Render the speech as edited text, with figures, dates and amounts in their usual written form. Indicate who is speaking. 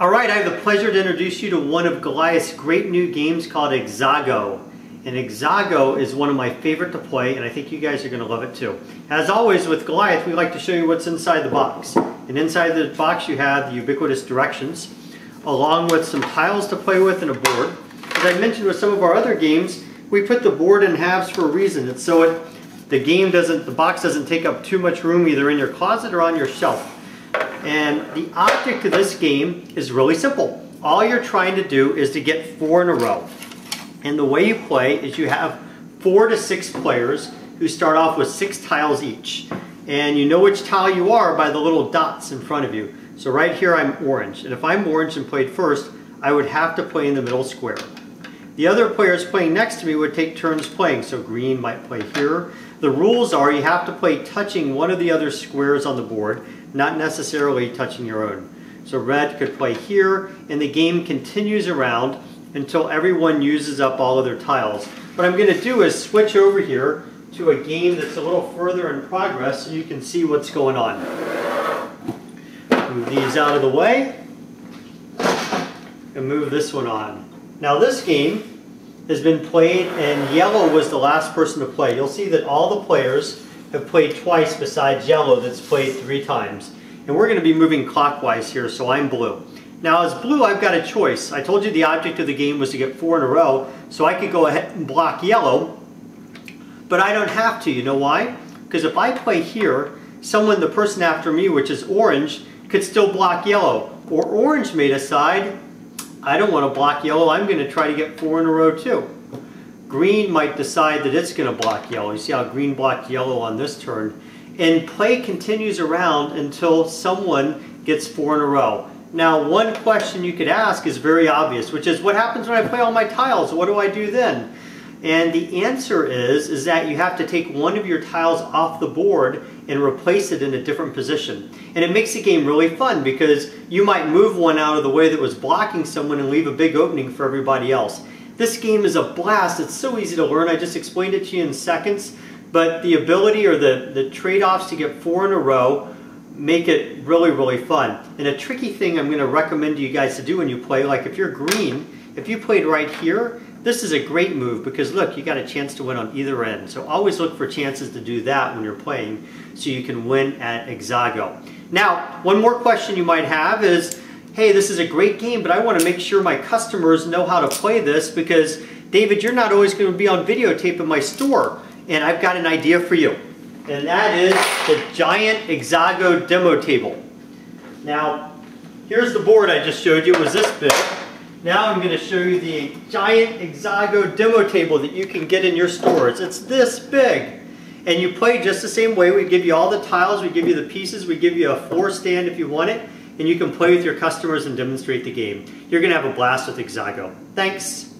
Speaker 1: Alright, I have the pleasure to introduce you to one of Goliath's great new games called Exago. And Exago is one of my favorite to play, and I think you guys are going to love it too. As always with Goliath, we like to show you what's inside the box. And inside the box you have the ubiquitous directions, along with some tiles to play with and a board. As I mentioned with some of our other games, we put the board in halves for a reason. It's so the box doesn't take up too much room either in your closet or on your shelf. And the object of this game is really simple. All you're trying to do is to get 4 in a row. And the way you play is you have 4 to 6 players who start off with 6 tiles each. And you know which tile you are by the little dots in front of you. So right here I'm orange. And if I'm orange and played first, I would have to play in the middle square. The other players playing next to me would take turns playing. So green might play here. The rules are you have to play touching one of the other squares on the board, not necessarily touching your own. So red could play here, and the game continues around until everyone uses up all of their tiles. What I'm going to do is switch over here to a game that's a little further in progress so you can see what's going on. Move these out of the way and move this one on. Now this game has been played, and yellow was the last person to play. You'll see that all the players have played twice besides yellow that's played 3 times. And we're going to be moving clockwise here, so I'm blue. Now as blue, I've got a choice. I told you the object of the game was to get 4 in a row, so I could go ahead and block yellow, but I don't have to. You know why? Because if I play here, the person after me, which is orange, could still block yellow. Or orange may decide, I don't want to block yellow, I'm going to try to get 4 in a row too. Green might decide that it's going to block yellow. You see how green blocked yellow on this turn. And play continues around until someone gets 4 in a row. Now one question you could ask is very obvious, which is what happens when I play all my tiles? What do I do then? And the answer is that you have to take one of your tiles off the board and replace it in a different position. And it makes the game really fun because you might move one out of the way that was blocking someone and leave a big opening for everybody else. This game is a blast. It's so easy to learn. I just explained it to you in seconds. But the ability or the trade-offs to get 4 in a row make it really, really fun. And a tricky thing I'm going to recommend to you guys to do when you play, like if you're green, if you played right here, this is a great move because look, you got a chance to win on either end. So always look for chances to do that when you're playing so you can win at Exago. Now, one more question you might have is, hey, this is a great game, but I want to make sure my customers know how to play this because, David, you're not always going to be on videotape in my store. And I've got an idea for you. And that is the giant Exago demo table. Now, here's the board I just showed you. It was this big. Now I'm going to show you the giant Exago demo table that you can get in your stores. It's this big. And you play just the same way. We give you all the tiles, we give you the pieces, we give you a floor stand if you want it, and you can play with your customers and demonstrate the game. You're going to have a blast with Exago. Thanks.